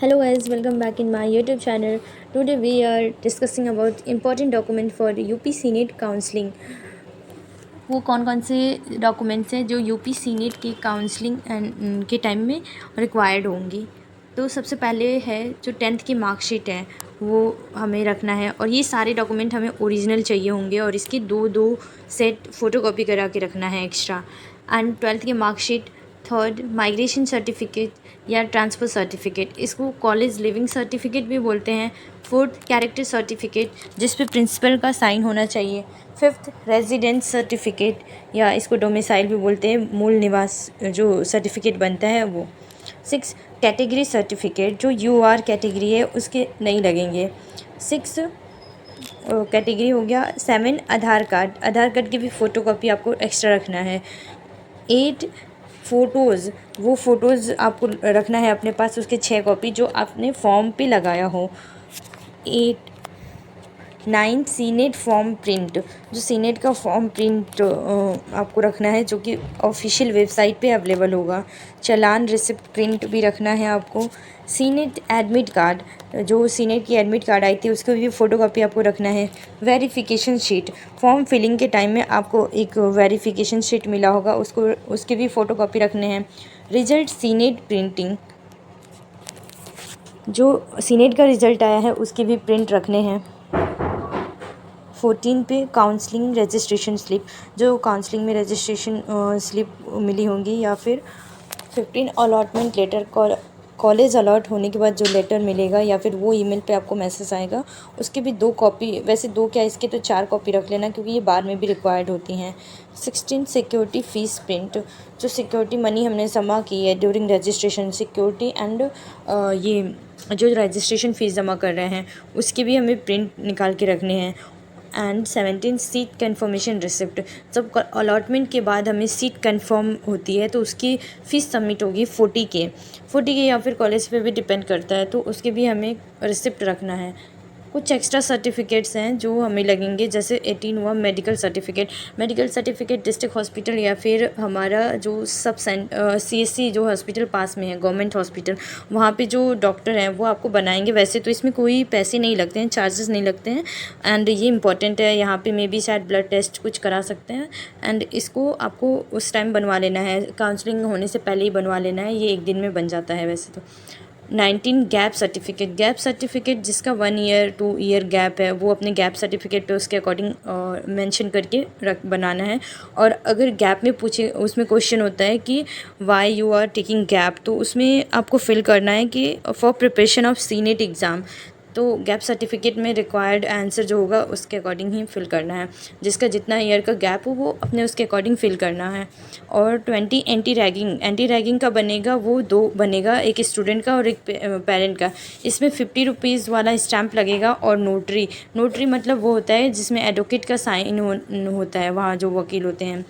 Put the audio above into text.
Hello guys, welcome back in my YouTube channel. Today we are discussing about important document for UP Senate counseling. वो कौन कौन से documents हैं जो UP senate की counselling के टाइम में रिक्वायर्ड होंगी। तो सबसे पहले है जो 10th की मार्कशीट है वो हमें रखना है, और ये सारे डॉक्यूमेंट हमें ओरिजिनल चाहिए होंगे और इसकी दो सेट फ़ोटोकॉपी करा के रखना है एक्स्ट्रा। एंड 12th की मार्कशीट, थर्ड माइग्रेशन सर्टिफिकेट या ट्रांसफ़र सर्टिफिकेट, इसको कॉलेज लिविंग सर्टिफिकेट भी बोलते हैं। फोर्थ कैरेक्टर सर्टिफिकेट जिस पे प्रिंसिपल का साइन होना चाहिए। फिफ्थ रेजिडेंस सर्टिफिकेट या इसको डोमिसाइल भी बोलते हैं, मूल निवास जो सर्टिफिकेट बनता है वो। सिक्स कैटेगरी सर्टिफिकेट, जो यूआर कैटेगरी है उसके नहीं लगेंगे। सिक्स कैटेगरी हो गया। सेवन आधार कार्ड की भी फ़ोटोकॉपी आपको एक्स्ट्रा रखना है। 8 फ़ोटोज़, वो फ़ोटोज़ आपको रखना है अपने पास, उसके 6 कॉपी जो आपने फॉर्म पे लगाया हो। 8 9 सीनेट फॉर्म प्रिंट, जो सीनेट का फॉर्म प्रिंट आपको रखना है जो कि ऑफिशियल वेबसाइट पे अवेलेबल होगा। चालान रिसिप्ट प्रिंट भी रखना है आपको। सीनेट एडमिट कार्ड, जो सीनेट की एडमिट कार्ड आई थी उसको भी फ़ोटोकॉपी आपको रखना है। वेरिफिकेशन शीट, फॉर्म फिलिंग के टाइम में आपको एक वेरिफिकेशन शीट मिला होगा, उसकी भी फ़ोटोकॉपी रखने हैं। रिजल्ट सीनेट प्रिंटिंग, जो सीनेट का रिज़ल्ट आया है उसकी भी प्रिंट रखने हैं। 14 पे काउंसलिंग रजिस्ट्रेशन स्लिप, जो काउंसलिंग में रजिस्ट्रेशन स्लिप मिली होंगी, या फिर 15 अलॉटमेंट लेटर, कॉलेज अलॉट होने के बाद जो लेटर मिलेगा या फिर वो ईमेल पे आपको मैसेज आएगा, उसके भी 2 कॉपी, वैसे 2 क्या इसके तो 4 कॉपी रख लेना क्योंकि ये बाद में भी रिक्वायर्ड होती हैं। 16 सिक्योरिटी फ़ीस प्रिंट, जो सिक्योरिटी मनी हमने जमा की है ड्यूरिंग रजिस्ट्रेशन, सिक्योरिटी एंड ये जो रजिस्ट्रेशन फ़ीस जमा कर रहे हैं उसकी भी हमें प्रिंट निकाल के रखने हैं। एंड 17 सीट कन्फर्मेशन रिसिप्ट, जब अलॉटमेंट के बाद हमें सीट कन्फर्म होती है तो उसकी फ़ीस सबमिट होगी 40K या फिर कॉलेज पे भी डिपेंड करता है, तो उसके भी हमें रिसिप्ट रखना है। कुछ एक्स्ट्रा सर्टिफिकेट्स हैं जो हमें लगेंगे, जैसे 18 हुआ मेडिकल सर्टिफिकेट डिस्ट्रिक्ट हॉस्पिटल या फिर हमारा जो CSC जो हॉस्पिटल पास में है गवर्नमेंट हॉस्पिटल, वहाँ पे जो डॉक्टर हैं वो आपको बनाएंगे। वैसे तो इसमें कोई पैसे नहीं लगते हैं, चार्जेस नहीं लगते हैं, एंड ये इंपॉर्टेंट है। यहाँ पे मे बी शायद ब्लड टेस्ट कुछ करा सकते हैं, एंड इसको आपको उस टाइम बनवा लेना है, काउंसलिंग होने से पहले ही बनवा लेना है, ये 1 दिन में बन जाता है वैसे तो। 19 गैप सर्टिफिकेट जिसका 1 ईयर 2 ईयर गैप है वो अपने गैप सर्टिफिकेट पे उसके अकॉर्डिंग मेंशन करके बनाना है। और अगर गैप में पूछे, उसमें क्वेश्चन होता है कि why you are taking gap, तो उसमें आपको फिल करना है कि for preparation of CNET exam. तो गैप सर्टिफिकेट में रिक्वायर्ड आंसर जो होगा उसके अकॉर्डिंग ही फिल करना है, जिसका जितना ईयर का गैप हो वो अपने उसके अकॉर्डिंग फिल करना है। और 20 एंटी रैगिंग का बनेगा, वो 2 बनेगा, एक स्टूडेंट का और एक पेरेंट का। इसमें 50 रुपीज़ वाला स्टैम्प लगेगा। और नोटरी मतलब वो होता है जिसमें एडवोकेट का साइन होता है, वहाँ जो वकील होते हैं।